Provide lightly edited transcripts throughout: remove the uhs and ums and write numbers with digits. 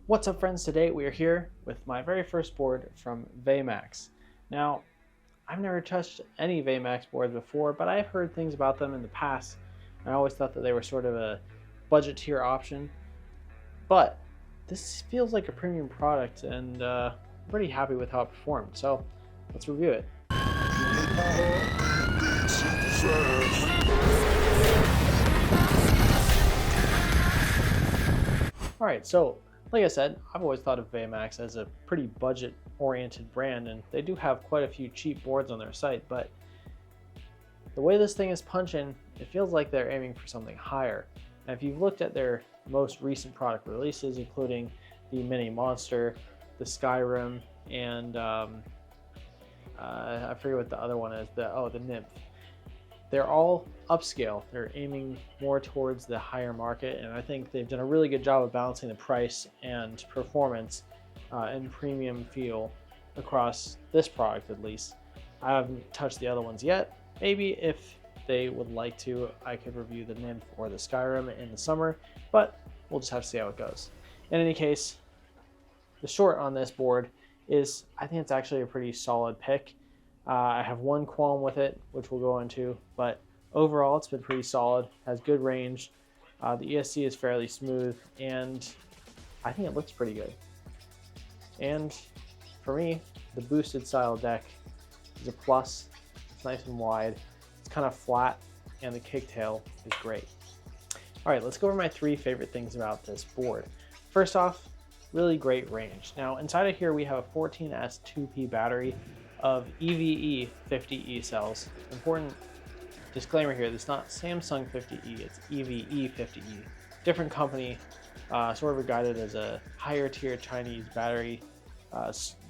What's up, friends? Today we are here with my very first board from Veymax. Now, I've never touched any Veymax boards before, but I've heard things about them in the past. I always thought that they were sort of a budget tier option, but this feels like a premium product, and I'm pretty happy with how it performed. So let's review it. Alright, so like I said, I've always thought of Veymax as a pretty budget-oriented brand, and they do have quite a few cheap boards on their site, but the way this thing is punching, it feels like they're aiming for something higher. And if you've looked at their most recent product releases, including the Mini Monster, the Skyrim, and I forget what the other one is, the Nymph. They're all upscale. They're aiming more towards the higher market, and I think they've done a really good job of balancing the price and performance and premium feel across this product, at least. I haven't touched the other ones yet. Maybe if they would like to, I could review the Nymph or the Skyrim in the summer, but we'll just have to see how it goes. In any case, the short on this board is I think it's actually a pretty solid pick. I have one qualm with it, which we'll go into, but overall it's been pretty solid, has good range. The ESC is fairly smooth, and I think it looks pretty good. And for me, the boosted style deck is a plus. It's nice and wide, it's kind of flat, and the kicktail is great. All right, let's go over my three favorite things about this board. First off, really great range. Now inside of here we have a 14S 2P battery of EVE 50E cells. Important disclaimer here, this is not Samsung 50E, it's EVE 50E. Different company, sort of regarded as a higher tier Chinese battery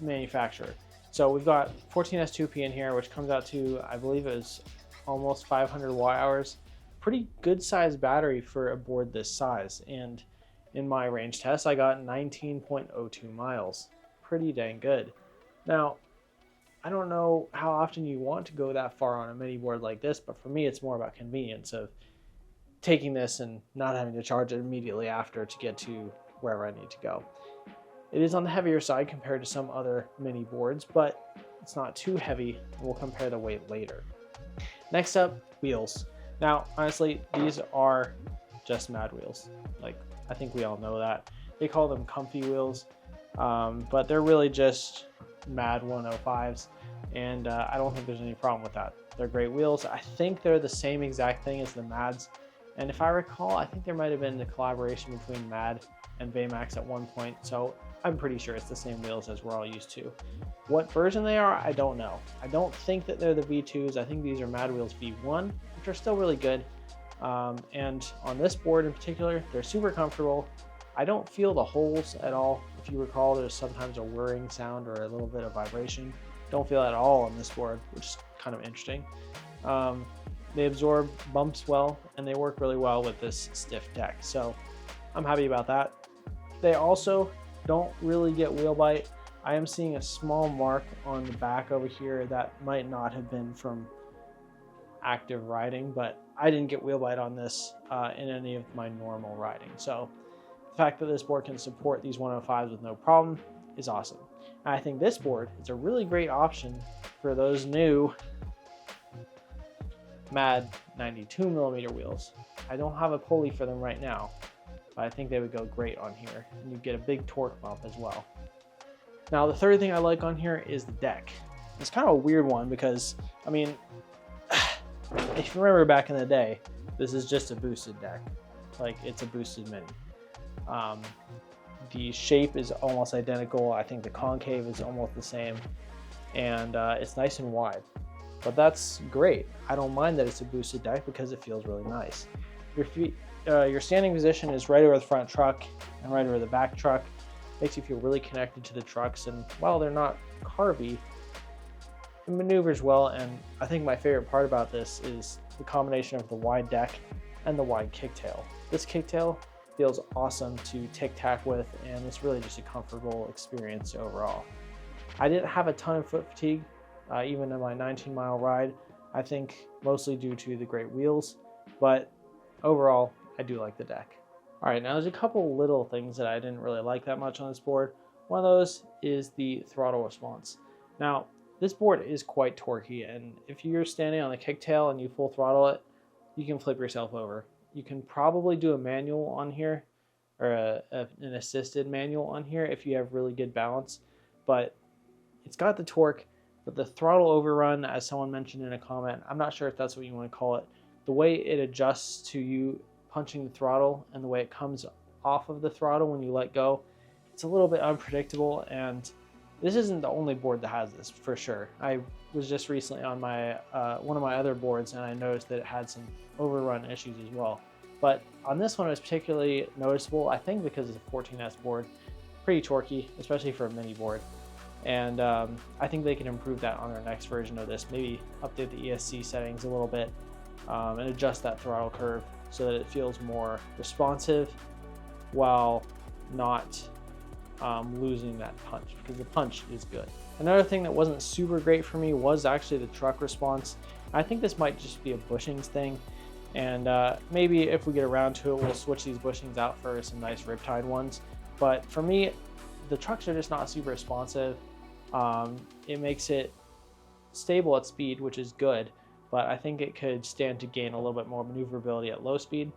manufacturer. So we've got 14S 2P in here, which comes out to, I believe it was almost 500 watt hours. Pretty good sized battery for a board this size. And in my range test, I got 19.02 miles. Pretty dang good. Now, I don't know how often you want to go that far on a mini board like this, but for me it's more about convenience of taking this and not having to charge it immediately after to get to wherever I need to go. It is on the heavier side compared to some other mini boards, but it's not too heavy. We'll compare the weight later. Next up, wheels. Now, honestly, these are just mad wheels. Like, I think we all know that. They call them comfy wheels, but they're really just mad 105s, and I don't think there's any problem with that. They're great wheels. I think they're the same exact thing as the Mads, and if I recall, I think there might have been a collaboration between Mad and Veymax at one point, so I'm pretty sure it's the same wheels as we're all used to. What version they are, I don't know. I don't think that they're the V2s. I think these are Mad Wheels V1, which are still really good, and on this board in particular, they're super comfortable. I don't feel the holes at all. If you recall, there's sometimes a whirring sound or a little bit of vibration. Don't feel that at all on this board, which is kind of interesting. They absorb bumps well, and they work really well with this stiff deck. So I'm happy about that. They also don't really get wheel bite. I am seeing a small mark on the back over here that might not have been from active riding, but I didn't get wheel bite on this in any of my normal riding. So the fact that this board can support these 105s with no problem is awesome. And I think this board is a really great option for those new Mad 92mm wheels. I don't have a pulley for them right now, but I think they would go great on here, and you get a big torque bump as well. Now, the third thing I like on here is the deck. It's kind of a weird one because, I mean, if you remember back in the day, this is just a boosted deck. Like, it's a boosted mini. The shape is almost identical. I think the concave is almost the same, and it's nice and wide, but that's great. I don't mind that it's a boosted deck because it feels really nice. Your standing position is right over the front truck and right over the back truck. Makes you feel really connected to the trucks, and while they're not carby, it maneuvers well. And I think my favorite part about this is the combination of the wide deck and the wide kicktail. This kicktail feels awesome to tic-tac with, and it's really just a comfortable experience overall. I didn't have a ton of foot fatigue, even in my 19-mile ride. I think mostly due to the great wheels, but overall, I do like the deck. All right, now there's a couple little things that I didn't really like that much on this board. One of those is the throttle response. Now, this board is quite torquey, and if you're standing on the kicktail and you full throttle it, you can flip yourself over. You can probably do a manual on here, or an assisted manual on here if you have really good balance, but it's got the torque, but the throttle overrun, as someone mentioned in a comment, I'm not sure if that's what you want to call it, the way it adjusts to you punching the throttle and the way it comes off of the throttle when you let go, it's a little bit unpredictable, and this isn't the only board that has this for sure. I was just recently on my one of my other boards, and I noticed that it had some overrun issues as well. But on this one it was particularly noticeable, I think because it's a 14S board, pretty torquey, especially for a mini board. And I think they can improve that on their next version of this, maybe update the ESC settings a little bit and adjust that throttle curve so that it feels more responsive while not losing that punch, because the punch is good. Another thing that wasn't super great for me was actually the truck response. I think this might just be a bushings thing, and maybe if we get around to it, we'll switch these bushings out for some nice riptide ones. But for me, the trucks are just not super responsive. It makes it stable at speed, which is good, but I think it could stand to gain a little bit more maneuverability at low speed.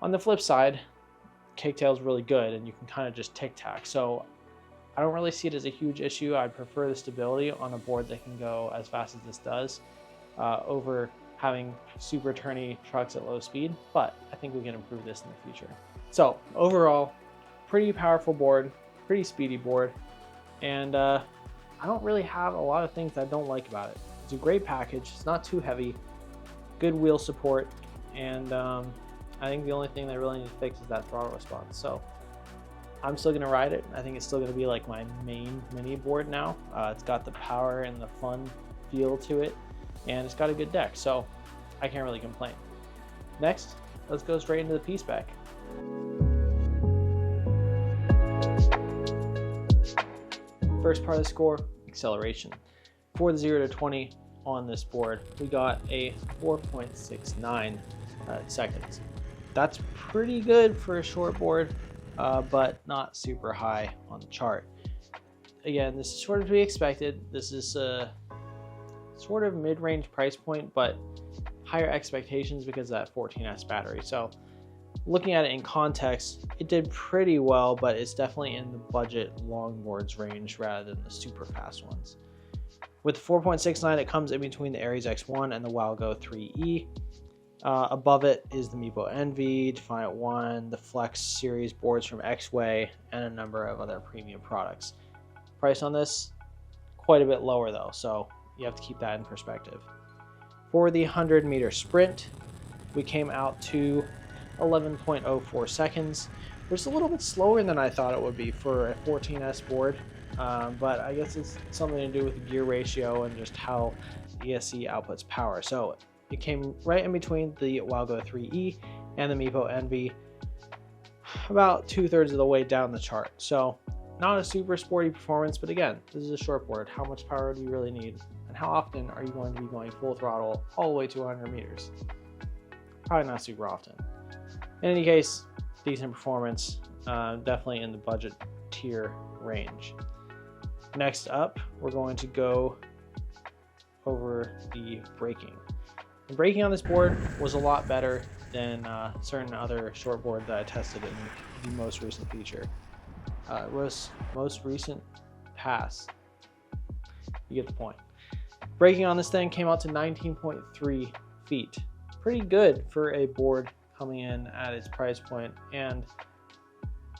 On the flip side, kicktail is really good, and you can kind of just tic-tac. So I don't really see it as a huge issue. I'd prefer the stability on a board that can go as fast as this does over having super turny trucks at low speed, but I think we can improve this in the future. So overall, pretty powerful board, pretty speedy board, and I don't really have a lot of things I don't like about it. It's a great package, it's not too heavy, good wheel support, and I think the only thing that I really need to fix is that throttle response. So I'm still gonna ride it. I think it's still gonna be like my main mini board now. It's got the power and the fun feel to it, and it's got a good deck, so I can't really complain. Next, let's go straight into the PSPEC. First part of the score, acceleration. For the 0 to 20 on this board, we got a 4.69 seconds. That's pretty good for a short board, but not super high on the chart. Again, this is sort of to be expected. This is a sort of mid-range price point, but higher expectations because of that 14S battery. So looking at it in context, it did pretty well, but it's definitely in the budget longboards range rather than the super fast ones. With the 4.69, it comes in between the Aries X1 and the Walgo 3E. Above it is the Meepo Envy, Defiant 1, the Flex series boards from X-Way, and a number of other premium products. Price on this, quite a bit lower though, so you have to keep that in perspective. For the 100-meter sprint, we came out to 11.04 seconds, which is a little bit slower than I thought it would be for a 14S board, but I guess it's something to do with the gear ratio and just how ESC outputs power. So it came right in between the Walgo 3E and the Meepo Envy, about 2/3 of the way down the chart. So not a super sporty performance, but again, this is a short board. How much power do you really need? And how often are you going to be going full throttle all the way to 100 meters? Probably not super often. In any case, decent performance, definitely in the budget tier range. Next up, we're going to go over the braking. The braking on this board was a lot better than certain other short board that I tested in the most recent feature. Most recent pass. You get the point. Braking on this thing came out to 19.3 feet. Pretty good for a board coming in at its price point and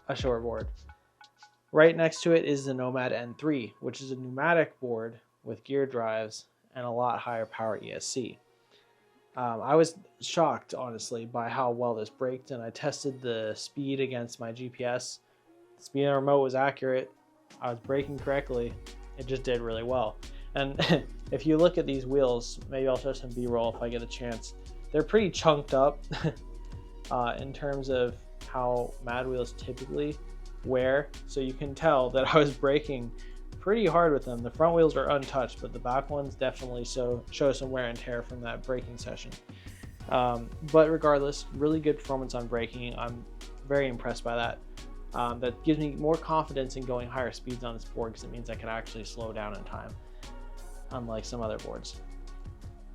a short board. Right next to it is the Nomad N3, which is a pneumatic board with gear drives and a lot higher power ESC. I was shocked, honestly, by how well this braked, and I tested the speed against my GPS. The speed on the remote was accurate. I was braking correctly. It just did really well. And if you look at these wheels, maybe I'll show some B-roll if I get a chance. They're pretty chunked up in terms of how Mad wheels typically wear. So you can tell that I was braking pretty hard with them. The front wheels are untouched, but the back ones definitely show some wear and tear from that braking session. But regardless, really good performance on braking. I'm very impressed by that. That gives me more confidence in going higher speeds on this board because it means I can actually slow down in time, unlike some other boards.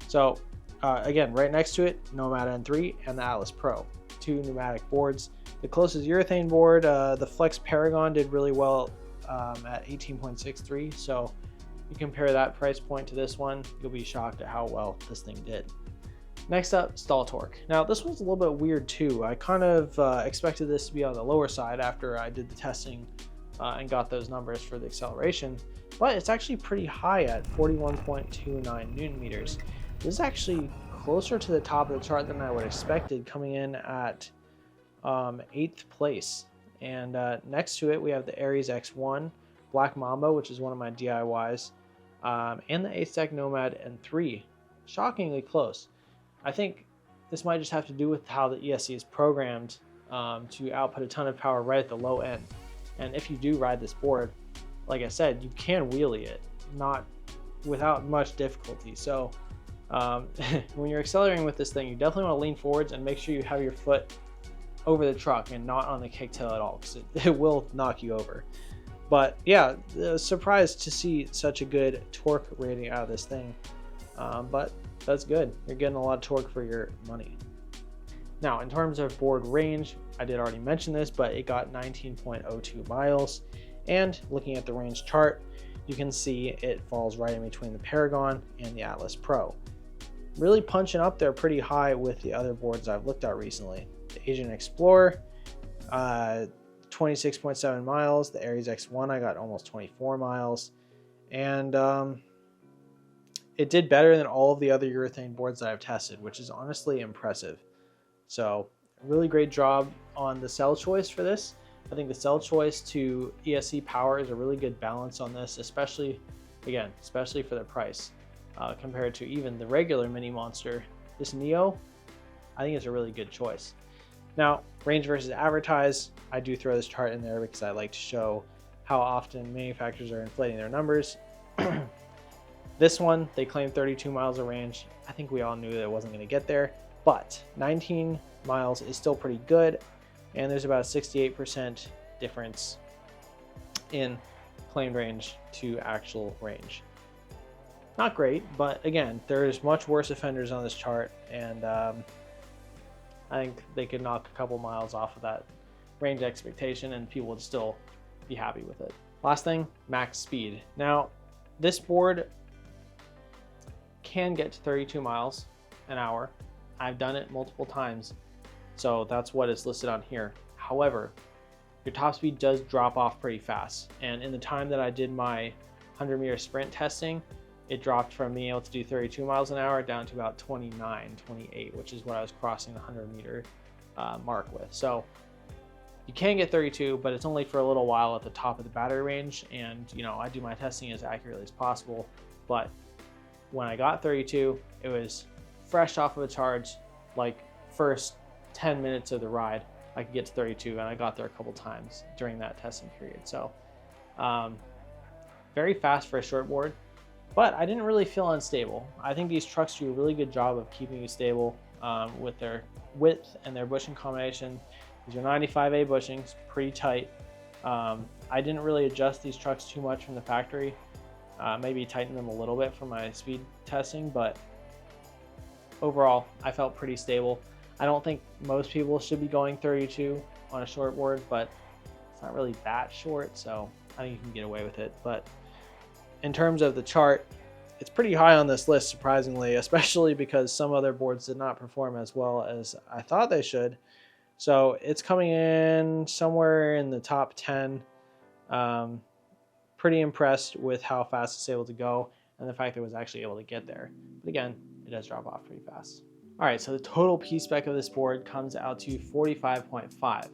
So again, right next to it, Nomad N3 and the Atlas Pro, two pneumatic boards. The closest urethane board, the Flex Paragon, did really well at 18.63. So you compare that price point to this one, you'll be shocked at how well this thing did. Next up, stall torque. Now this one's a little bit weird too. I kind of expected this to be on the lower side after I did the testing and got those numbers for the acceleration, but it's actually pretty high at 41.29 Newton meters. This is actually closer to the top of the chart than I would have expected, coming in at 8th place. And next to it, we have the Aries X1 Black Mamba, which is one of my DIYs, and the Aestek Nomad N3. Shockingly close. I think this might just have to do with how the ESC is programmed to output a ton of power right at the low end. And if you do ride this board, like I said, you can wheelie it, not without much difficulty. So when you're accelerating with this thing, you definitely want to lean forwards and make sure you have your foot over the truck and not on the kicktail at all, because it will knock you over. But yeah, surprised to see such a good torque rating out of this thing. But that's good. You're getting a lot of torque for your money. Now, in terms of board range, I did already mention this, but it got 19.02 miles. And looking at the range chart, you can see it falls right in between the Paragon and the Atlas Pro. Really punching up there pretty high with the other boards I've looked at recently. The Asian Explorer, 26.7 miles. The Aries X1, I got almost 24 miles. And it did better than all of the other urethane boards that I've tested, which is honestly impressive. So really great job on the cell choice for this. I think the cell choice to ESC power is a really good balance on this, especially for the price. Compared to even the regular Mini Monster, this Neo, I think it's a really good choice. Now, range versus advertise, I do throw this chart in there because I like to show how often manufacturers are inflating their numbers. This one, they claim 32 miles of range. I think we all knew that it wasn't going to get there, but 19 miles is still pretty good, and there's about a 68% difference in claimed range to actual range. Not great, but again, there's much worse offenders on this chart, and I think they could knock a couple miles off of that range expectation and people would still be happy with it. Last thing, max speed. Now, this board can get to 32 miles an hour. I've done it multiple times, so that's what is listed on here. However, your top speed does drop off pretty fast, and in the time that I did my 100-meter sprint testing, it dropped from being able to do 32 miles an hour down to about 29, 28, which is what I was crossing the 100-meter mark with. So you can get 32, but it's only for a little while at the top of the battery range, and I do my testing as accurately as possible. But when I got 32, it was fresh off of a charge. Like first 10 minutes of the ride, I could get to 32, and I got there a couple times during that testing period. So very fast for a shortboard, but I didn't really feel unstable. I think these trucks do a really good job of keeping you stable with their width and their bushing combination. These are 95A bushings, pretty tight. I didn't really adjust these trucks too much from the factory. Maybe tighten them a little bit for my speed testing, but overall, I felt pretty stable. I don't think most people should be going 32 on a shortboard, but it's not really that short, so I think you can get away with it. But in terms of the chart, it's pretty high on this list, surprisingly, especially because some other boards did not perform as well as I thought they should. So it's coming in somewhere in the top 10. Pretty impressed with how fast it's able to go and the fact that it was actually able to get there. But again, it does drop off pretty fast. All right, so the total PSPEC of this board comes out to 45.5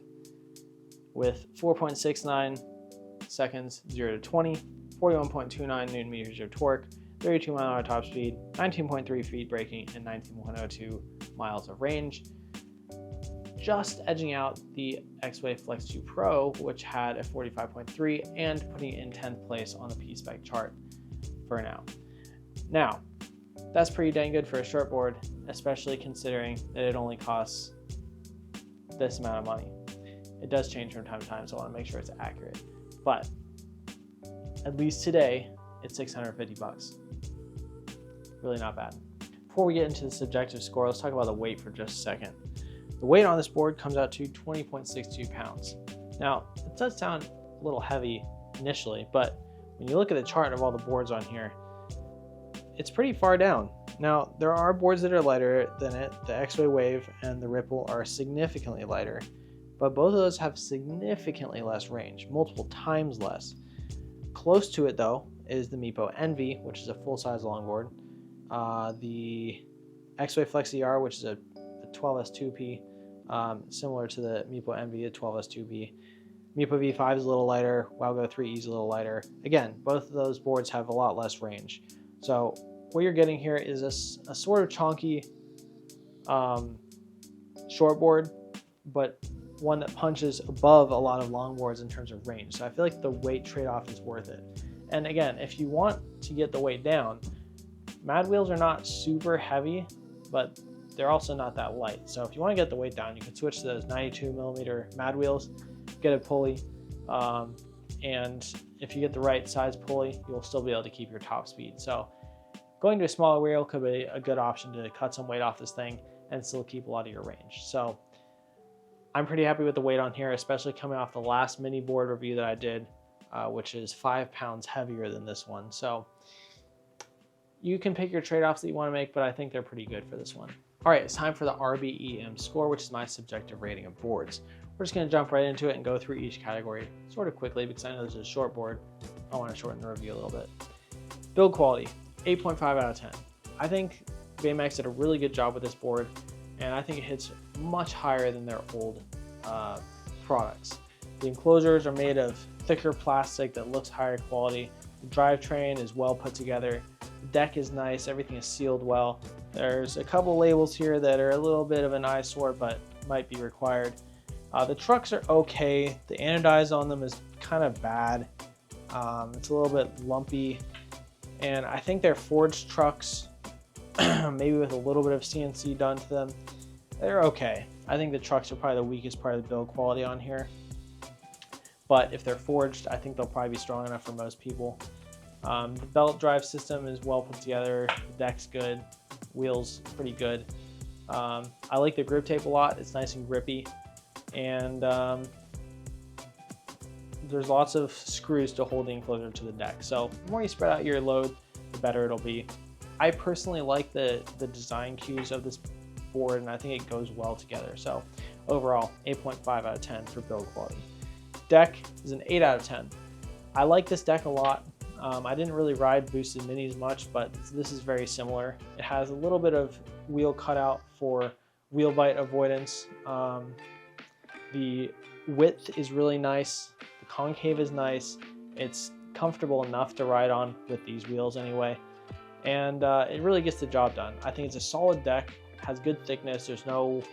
with 4.69 seconds 0 to 20, 41.29 Newton meters of torque, 32 mile an hour top speed, 19.3 feet braking, and 19.02 miles of range. Just edging out the X-Wave Flex 2 Pro, which had a 45.3 and putting it in 10th place on the PSPEC chart for now. Now, that's pretty dang good for a shortboard, especially considering that it only costs this amount of money. It does change from time to time, so I want to make sure it's accurate. But at least today, it's 650 bucks. Really not bad. Before we get into the subjective score, let's talk about the weight for just a second. The weight on this board comes out to 20.62 pounds. Now, it does sound a little heavy initially, but when you look at the chart of all the boards on here, it's pretty far down. Now, there are boards that are lighter than it. The X-Way Wave and the Ripple are significantly lighter, but both of those have significantly less range, multiple times less. Close to it though is the Meepo Envy, which is a full-size longboard. The X-Way Flex ER, which is a 12S2P, similar to the Meepo Envy, a 12S2P. Meepo V5 is a little lighter, Wowgo 3E is a little lighter. Again, both of those boards have a lot less range. So what you're getting here is a sort of chonky shortboard, but one that punches above a lot of longboards in terms of range. So I feel like the weight trade-off is worth it. And again, if you want to get the weight down, Mad wheels are not super heavy, but they're also not that light. So if you want to get the weight down, you can switch to those 92mm Mad wheels, get a pulley, and if you get the right size pulley, you'll still be able to keep your top speed. So going to a smaller wheel could be a good option to cut some weight off this thing and still keep a lot of your range. So I'm pretty happy with the weight on here, especially coming off the last mini board review that I did, which is 5 pounds heavier than this one. So you can pick your trade-offs that you want to make, but I think they're pretty good for this one. All right, it's time for the RBEM Score, which is my subjective rating of boards. We're just going to jump right into it and go through each category sort of quickly because I know this is a short board. I want to shorten the review a little bit. Build quality, 8.5 out of 10. I think Veymax did a really good job with this board, and I think it hits much higher than their old products. The enclosures are made of thicker plastic that looks higher quality. The drivetrain is well put together. The deck is nice, everything is sealed well. There's a couple labels here that are a little bit of an eyesore, but might be required. The trucks are okay. The anodize on them is kind of bad. It's a little bit lumpy, and I think they're forged trucks, maybe with a little bit of CNC done to them. They're okay. I think the trucks are probably the weakest part of the build quality on here, but if they're forged, I think they'll probably be strong enough for most people. The belt drive system is well put together. The deck's good. Wheels pretty good. I like the grip tape a lot. It's nice and grippy, and there's lots of screws to hold the enclosure to the deck. So the more you spread out your load, the better it'll be. I personally like the design cues of this board, and I think it goes well together. So overall, 8.5 out of 10 for build quality. Deck is an 8 out of 10. I like this deck a lot. I didn't really ride Boosted Minis much, but this is very similar. It has a little bit of wheel cutout for wheel bite avoidance. The width is really nice. The concave is nice. It's comfortable enough to ride on with these wheels anyway. And it really gets the job done. I think it's a solid deck, has good thickness. There's no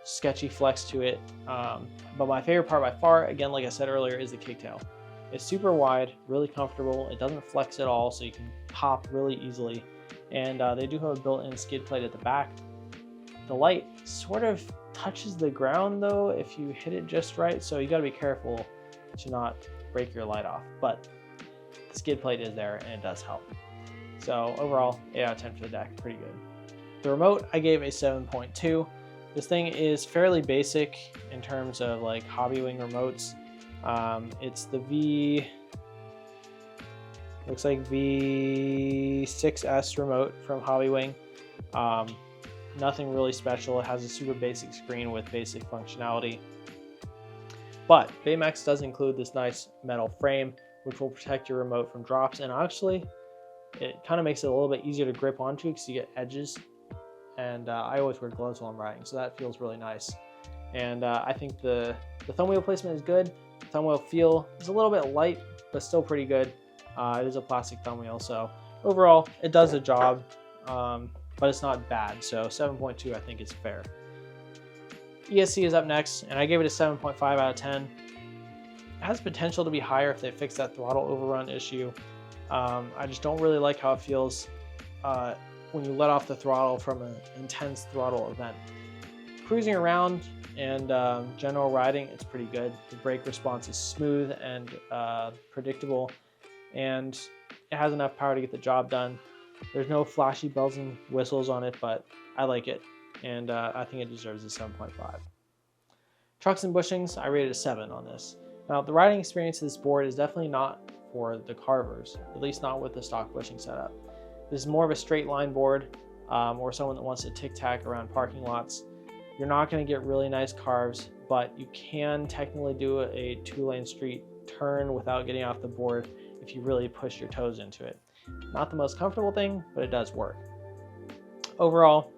sketchy flex to it. But my favorite part by far, again, like I said earlier, is the kicktail. It's super wide, really comfortable. It doesn't flex at all, so you can hop really easily. And they do have a built-in skid plate at the back. The light sort of touches the ground though if you hit it just right, so you got to be careful to not break your light off. But the skid plate is there and it does help. So overall, 8 out of 10 for the deck, pretty good. The remote I gave a 7.2. This thing is fairly basic in terms of like Hobbywing remotes. It's the looks like V6S remote from Hobbywing. Nothing really special. It has a super basic screen with basic functionality. But Veymax does include this nice metal frame, which will protect your remote from drops. And actually, it kind of makes it a little bit easier to grip onto because you get edges. And I always wear gloves while I'm riding, so that feels really nice. And I think the thumb wheel placement is good. The thumb wheel feel is a little bit light, but still pretty good. It is a plastic thumb wheel, so overall, it does the job. But it's not bad, so 7.2 I think is fair. ESC is up next, and I gave it a 7.5 out of 10. It has potential to be higher if they fix that throttle overrun issue. I just don't really like how it feels when you let off the throttle from an intense throttle event. Cruising around and general riding, it's pretty good. The brake response is smooth and predictable, and it has enough power to get the job done. There's no flashy bells and whistles on it, but I like it, and I think it deserves a 7.5. Trucks and bushings, I rated a 7 on this. Now, the riding experience of this board is definitely not for the carvers, at least not with the stock bushing setup. This is more of a straight line board, or someone that wants to tic-tac around parking lots. You're not going to get really nice carves, but you can technically do a 2-lane street turn without getting off the board if you really push your toes into it. Not the most comfortable thing, but it does work. Overall,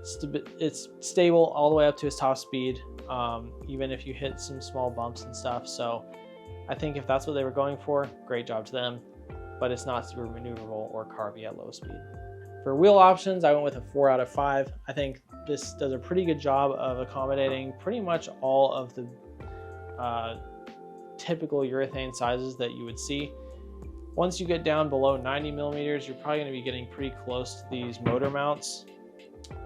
it's stable all the way up to its top speed, even if you hit some small bumps and stuff. So I think if that's what they were going for, great job to them, but it's not super maneuverable or carvy at low speed. For wheel options, I went with a 4 out of 5. I think this does a pretty good job of accommodating pretty much all of the typical urethane sizes that you would see. Once you get down below 90 millimeters, you're probably going to be getting pretty close to these motor mounts,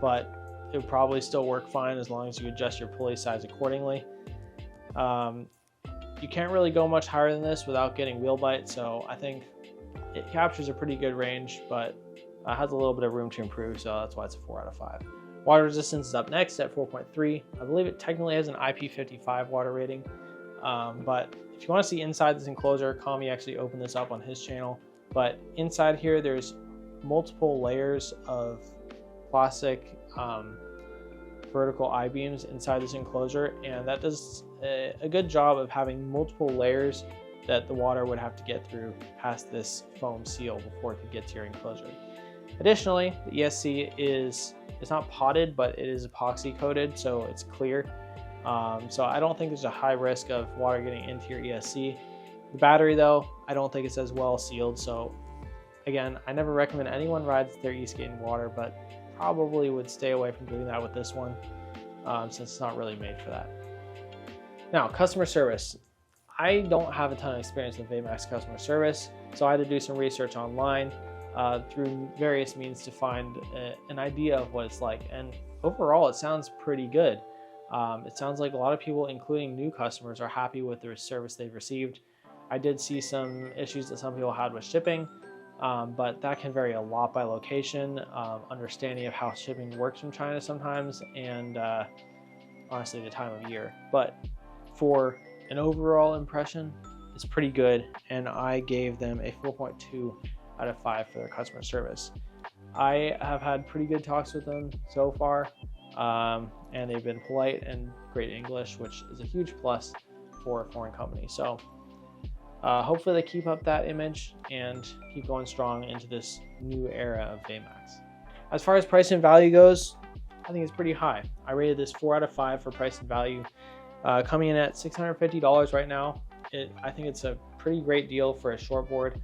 but it would probably still work fine as long as you adjust your pulley size accordingly. You can't really go much higher than this without getting wheel bite, so I think it captures a pretty good range, but has a little bit of room to improve, so that's why it's a 4 out of 5. Water resistance is up next at 4.3. I believe it technically has an IP55 water rating, but if you want to see inside this enclosure, Kami actually opened this up on his channel. But inside here, there's multiple layers of plastic vertical I-beams inside this enclosure, and that does a good job of having multiple layers that the water would have to get through past this foam seal before it could get to your enclosure. Additionally, the ESC it's not potted, but it is epoxy coated, so it's clear. So I don't think there's a high risk of water getting into your ESC. The battery though, I don't think it's as well sealed. So again, I never recommend anyone rides their e-skate in water, but probably would stay away from doing that with this one, since it's not really made for that. Now, customer service. I don't have a ton of experience with Veymax customer service, so I had to do some research online through various means to find an idea of what it's like. And overall, it sounds pretty good. It sounds like a lot of people, including new customers, are happy with the service they've received. I did see some issues that some people had with shipping, but that can vary a lot by location, understanding of how shipping works from China sometimes, and honestly the time of year. But for an overall impression, it's pretty good, and I gave them a 4.2 out of 5 for their customer service. I have had pretty good talks with them so far, and they've been polite and great English, which is a huge plus for a foreign company. So hopefully they keep up that image and keep going strong into this new era of Veymax. As far as price and value goes, I think it's pretty high. I rated this 4 out of 5 for price and value, coming in at $650 right now. I think it's a pretty great deal for a shortboard.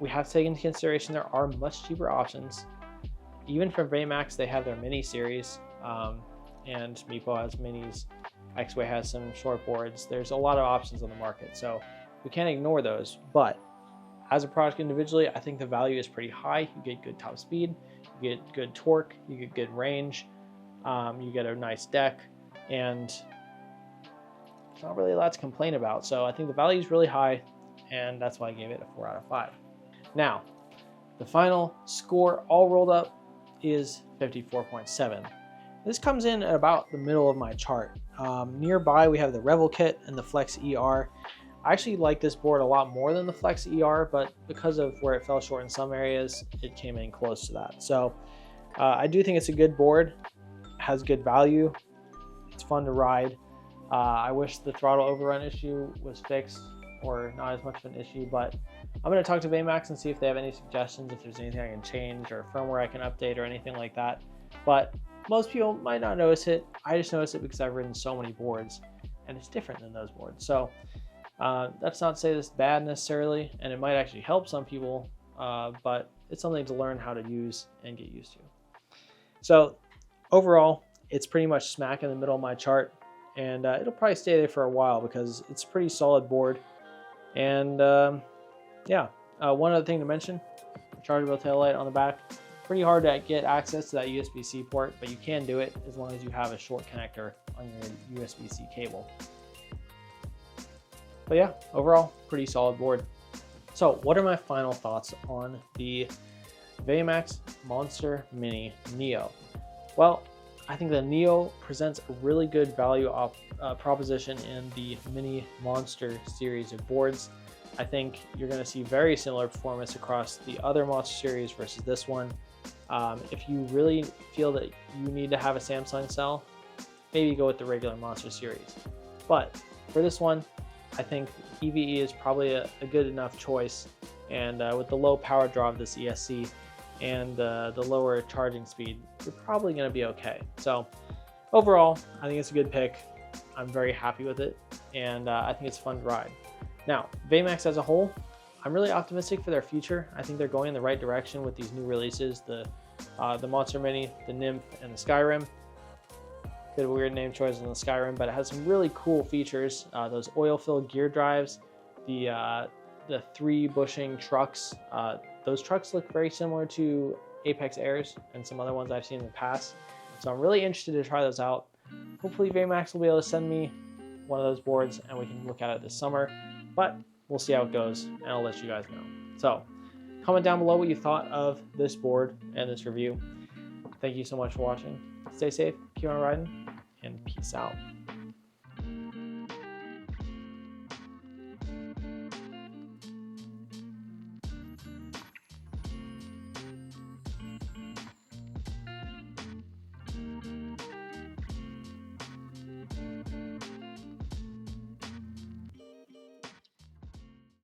We have to take into consideration there are much cheaper options. Even for Veymax, they have their mini series, and Meepo has minis. X-Way has some shortboards. There's a lot of options on the market, so we can't ignore those. But as a product individually, I think the value is pretty high. You get good top speed, you get good torque, you get good range, you get a nice deck, and there's not really a lot to complain about. So I think the value is really high, and that's why I gave it a 4 out of 5. Now, the final score all rolled up is 54.7. This comes in at about the middle of my chart. Nearby we have the Revel Kit and the Flex ER. I actually like this board a lot more than the Flex ER, but because of where it fell short in some areas, it came in close to that. So I do think it's a good board, has good value, it's fun to ride. I wish the throttle overrun issue was fixed, or not as much of an issue, but I'm going to talk to Veymax and see if they have any suggestions, if there's anything I can change or firmware I can update or anything like that. But most people might not notice it. I just notice it because I've ridden so many boards and it's different than those boards. So that's not to say this is bad necessarily, and it might actually help some people, but it's something to learn how to use and get used to. So overall, it's pretty much smack in the middle of my chart, and it'll probably stay there for a while because it's a pretty solid board. And yeah, one other thing to mention, rechargeable taillight on the back. Pretty hard to get access to that USB-C port, but you can do it as long as you have a short connector on your USB-C cable. But yeah, overall, pretty solid board. So what are my final thoughts on the Veymax Monster Neo? Well, I think the Neo presents a really good value proposition in the Mini Monster series of boards. I think you're going to see very similar performance across the other Monster series versus this one. If you really feel that you need to have a Samsung cell, maybe go with the regular Monster series. But for this one, I think EVE is probably a good enough choice, and with the low power draw of this ESC and the lower charging speed, you're probably going to be okay. So overall, I think it's a good pick. I'm very happy with it, and I think it's fun to ride. Now, Veymax as a whole, I'm really optimistic for their future. I think they're going in the right direction with these new releases, the Monster Mini, the Nymph, and the Skyrim. Bit of a weird name choice on the Skyrim, but it has some really cool features. Those oil-filled gear drives, the 3 bushing trucks. Those trucks look very similar to Apex Airs and some other ones I've seen in the past. So I'm really interested to try those out. Hopefully Veymax will be able to send me one of those boards and we can look at it this summer, but we'll see how it goes and I'll let you guys know. So comment down below what you thought of this board and this review. Thank you so much for watching. Stay safe, keep on riding, and peace out.